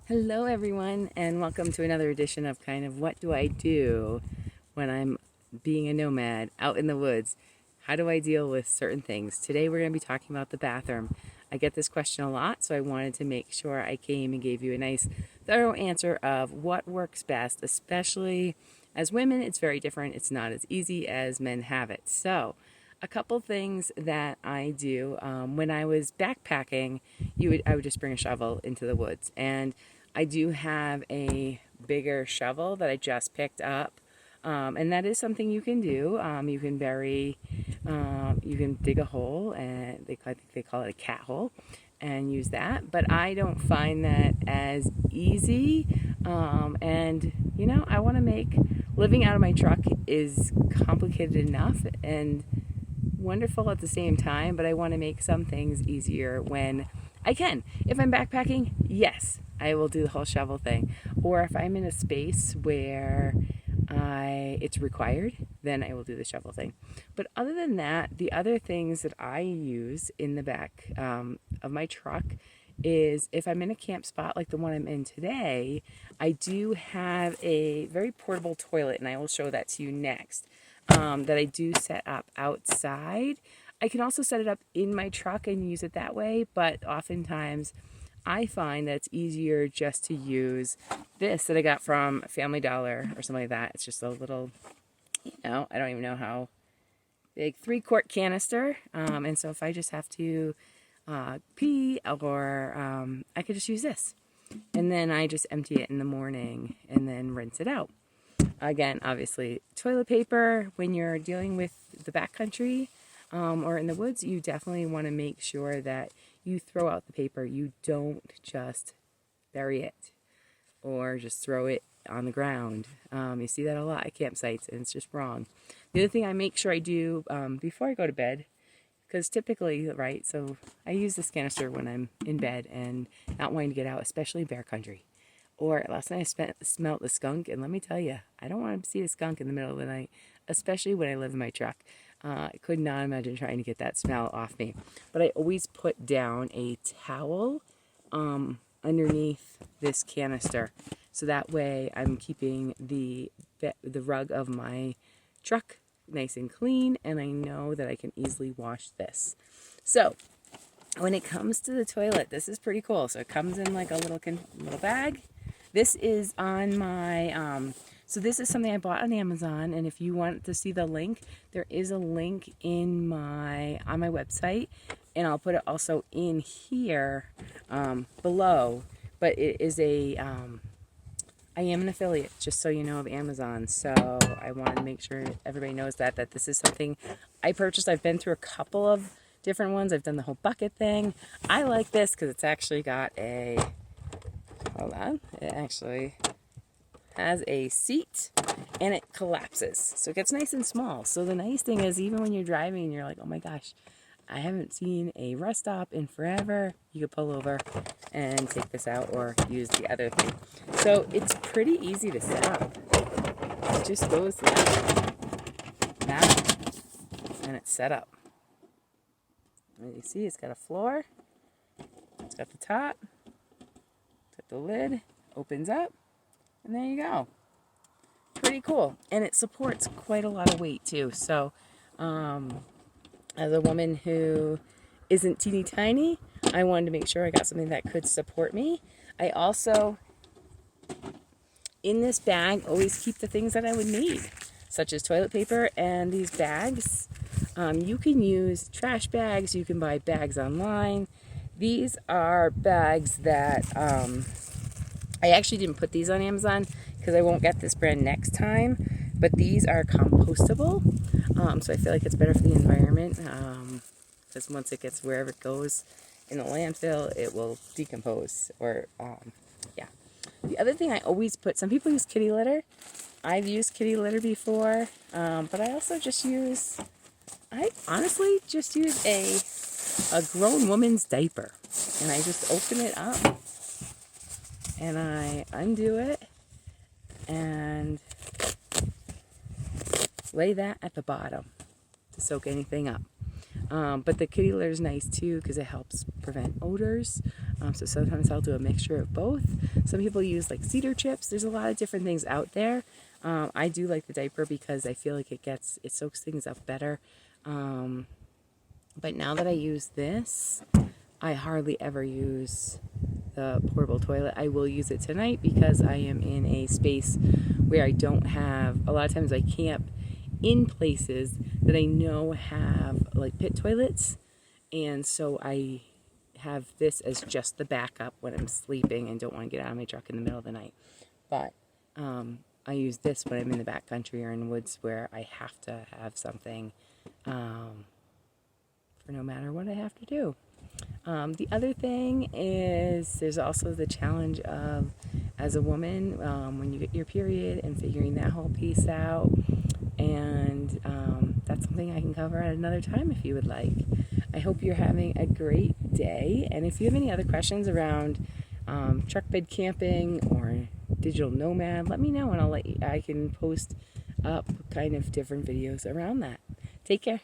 Hello, everyone, and welcome to another edition of kind of what do I do when I'm being a nomad out in the woods? How do I deal with certain things? Today, we're going to be talking about the bathroom. I get this question a lot, so I wanted to make sure I came and gave you a nice, thorough answer of what works best, especially as women. It's very different, it's not as easy as men have it. So, a couple things that I do when I was backpacking, I would just bring a shovel into the woods, and I do have a bigger shovel that I just picked up, and that is something you can do. You can dig a hole, and I think they call it a cat hole, and use that. But I don't find that as easy, and I want to make living out of my truck is complicated enough and wonderful at the same time, but I want to make some things easier when I can. If I'm backpacking, yes, I will do the whole shovel thing. Or if I'm in a space where it's required, then I will do the shovel thing. But other than that, the other things that I use in the back of my truck is if I'm in a camp spot like the one I'm in today, I do have a very portable toilet, and I will show that to you next, that I do set up outside. I can also set it up in my truck and use it that way, but oftentimes I find that it's easier just to use this that I got from Family Dollar or something like that. It's just a little, I don't even know how big, 3-quart canister. And so if I just have to pee, or I could just use this. And then I just empty it in the morning and then rinse it out. Again, obviously, toilet paper, when you're dealing with the backcountry or in the woods, you definitely want to make sure that you throw out the paper. You don't just bury it or just throw it on the ground. You see that a lot at campsites, and it's just wrong. The other thing I make sure I do before I go to bed, because typically, right, so I use this canister when I'm in bed and not wanting to get out, especially bear country. Or last night I smelled the skunk, and let me tell you, I don't want to see a skunk in the middle of the night, especially when I live in my truck. I could not imagine trying to get that smell off me. But I always put down a towel underneath this canister, so that way I'm keeping the rug of my truck nice and clean, and I know that I can easily wash this. So when it comes to the toilet, this is pretty cool. So it comes in like a little bag. This is on my, so this is something I bought on Amazon, and if you want to see the link, there is a link on my website, and I'll put it also in here below. But it is I am an affiliate, just so you know, of Amazon, so I wanted to make sure everybody knows that this is something I purchased. I've been through a couple of different ones. I've done the whole bucket thing. I like this because it's actually got hold on, it actually has a seat, and it collapses, so it gets nice and small. So the nice thing is, even when you're driving and you're like, oh my gosh, I haven't seen a rest stop in forever, you could pull over and take this out or use the other thing. So it's pretty easy to set up. It just goes like that, and it's set up. And you see, it's got a floor, it's got the top, it's got the lid, opens up, and there you go. Pretty cool. And it supports quite a lot of weight too. So as a woman who isn't teeny tiny, I wanted to make sure I got something that could support me. I also, in this bag, always keep the things that I would need, such as toilet paper and these bags. You can use trash bags. You can buy bags online. These are bags that I actually didn't put these on Amazon because I won't get this brand next time. But these are compostable, so I feel like it's better for the environment, because once it gets wherever it goes in the landfill, it will decompose. Or yeah. The other thing I always put, some people use kitty litter. I've used kitty litter before, but I also I honestly just use a grown woman's diaper, and I just open it up and I undo it and lay that at the bottom to soak anything up. But the kitty litter is nice too because it helps prevent odors. So sometimes I'll do a mixture of both. Some people use like cedar chips. There's a lot of different things out there. I do like the diaper because I feel like it soaks things up better. But now that I use this, I hardly ever use the portable toilet. I will use it tonight because I am in a space where I don't have, a lot of times I camp in places that I know have like pit toilets, and so I have this as just the backup when I'm sleeping and don't want to get out of my truck in the middle of the night. But I use this when I'm in the backcountry or in the woods where I have to have something for no matter what I have to do. The other thing is there's also the challenge of, as a woman, when you get your period and figuring that whole piece out. And that's something I can cover at another time if you would like. I hope you're having a great day. And if you have any other questions around truck bed camping or digital nomad, let me know and I can post up kind of different videos around that. Take care.